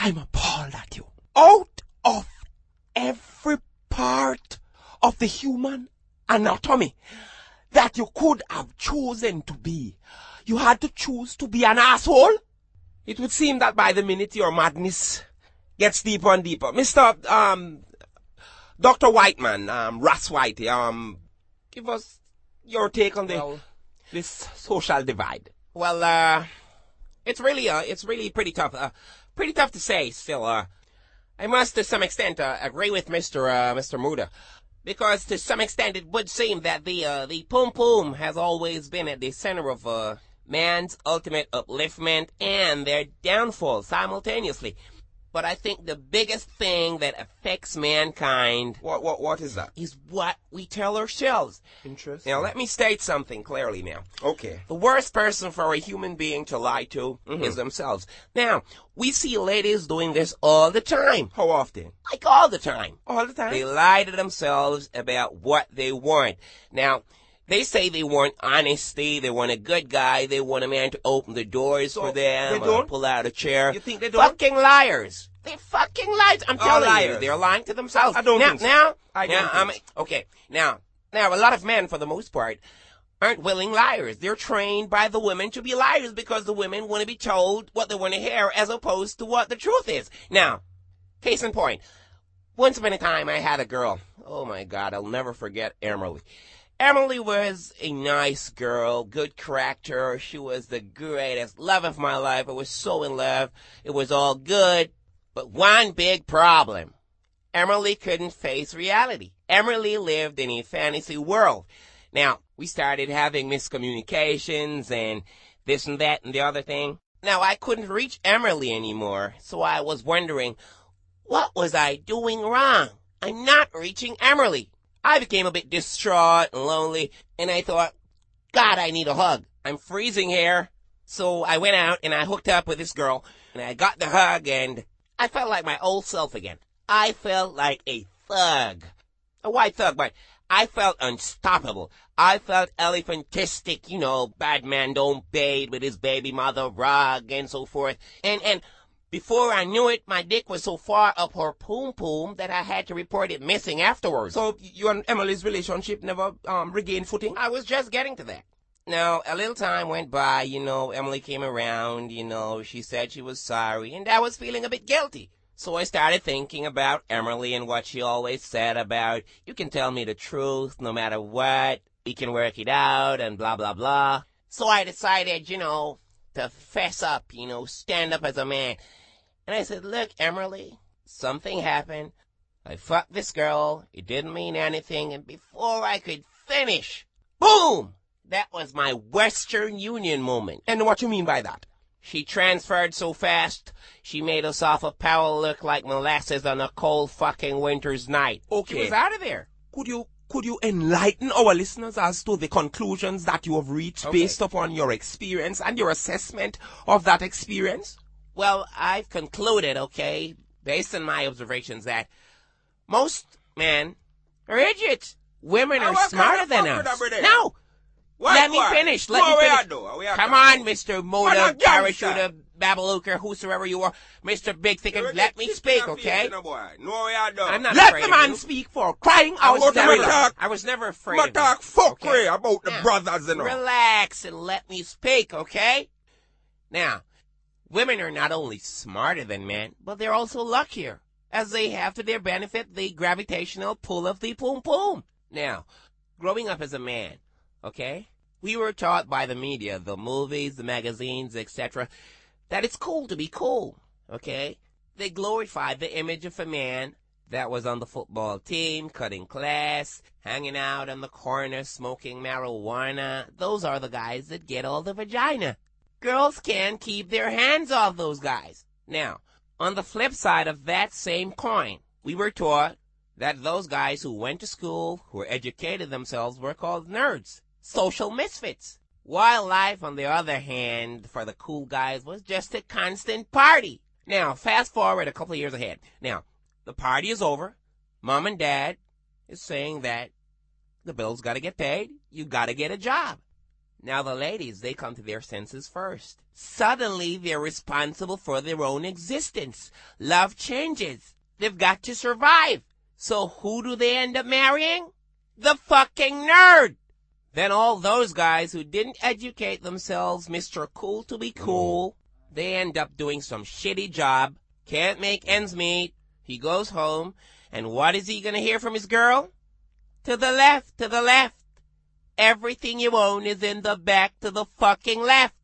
I'm appalled at you. Out of every part of the human anatomy that you could have chosen to be, you had to choose to be an asshole? It would seem that by the minute your madness gets deeper and deeper. Mr. Dr. Whiteman, Ras Whitey, give us your take on this social divide. Well, it's really pretty tough. Pretty tough to say still. I must to some extent agree with Mr. Muda. Because to some extent it would seem that the Poom Poom has always been at the center of man's ultimate upliftment and their downfall simultaneously. But I think the biggest thing that affects mankind... What is that? ...is what we tell ourselves. Interesting. Now, let me state something clearly now. Okay. The worst person for a human being to lie to is themselves. Now, we see ladies doing this all the time. How often? Like all the time. All the time? They lie to themselves about what they want. Now, they say they want honesty, they want a good guy, they want a man to open the doors for them, they don't? pull out a chair. You think they don't? Fucking liars. They're fucking liars. I'm telling liars. you, they're lying to themselves. I don't think so. Okay, now, a lot of men, for the most part, aren't willing liars. They're trained by the women to be liars because the women want to be told what they want to hear as opposed to what the truth is. Now, case in point, once upon a time I had a girl. Oh my God, I'll never forget Emily. Emily was a nice girl, good character. She was the greatest love of my life. I was so in love. It was all good. But one big problem. Emily couldn't face reality. Emily lived in a fantasy world. Now, we started having miscommunications and this and that and the other thing. Now, I couldn't reach Emily anymore, so I was wondering, what was I doing wrong? I'm not reaching Emily. I became a bit distraught and lonely, and I thought, God, I need a hug. I'm freezing here. So I went out and I hooked up with this girl, and I got the hug, and I felt like my old self again. I felt like a thug. A white thug, but I felt unstoppable. I felt elephantistic, you know, bad man don't bathe with his baby mother rug and so forth. And before I knew it, my dick was so far up her poom poom that I had to report it missing afterwards. So you and Emily's relationship never regained footing? I was just getting to that. Now, a little time went by, you know, Emily came around, you know, she said she was sorry, and I was feeling a bit guilty. So I started thinking about Emily and what she always said about, you can tell me the truth no matter what, we can work it out, and blah, blah, blah. So I decided, you know, to fess up, you know, stand up as a man. And I said, look, Emily, something happened. I fucked this girl. It didn't mean anything. And before I could finish, boom! That was my Western Union moment. And what you mean by that? She transferred so fast, she made us off of Powell look like molasses on a cold fucking winter's night. Okay. She was out of there. Could you enlighten our listeners as to the conclusions that you have reached based upon your experience and your assessment of that experience? Well, I've concluded, okay, based on my observations, that most men are idiots. Women are smarter than us. No! Let me finish. Come on, Mr. Moda, Parachuter, Babaluker, whosoever you are. Mr. Big Thicket, let me speak, okay? I'm not Let afraid the of man you. speak for crying out loud. I was never afraid of you. Talk fuckery Okay? about the Now, brothers and all. Relax and let me speak, okay? Now, women are not only smarter than men, but they're also luckier, as they have to their benefit the gravitational pull of the poom poom. Now, growing up as a man, okay, we were taught by the media, the movies, the magazines, etc., that it's cool to be cool, okay? They glorified the image of a man that was on the football team, cutting class, hanging out on the corner, smoking marijuana. Those are the guys that get all the vagina. Girls can't keep their hands off those guys. Now, on the flip side of that same coin, we were taught that those guys who went to school, who educated themselves, were called nerds, social misfits. While life, on the other hand, for the cool guys, was just a constant party. Now, fast forward a couple of years ahead. Now, the party is over. Mom and Dad is saying that the bills got to get paid. You got to get a job. Now the ladies, they come to their senses first. Suddenly, they're responsible for their own existence. Love changes. They've got to survive. So who do they end up marrying? The fucking nerd! Then all those guys who didn't educate themselves, Mr. Cool to be cool, they end up doing some shitty job, can't make ends meet. He goes home, and what is he gonna hear from his girl? To the left, to the left. Everything you own is in the back to the fucking left.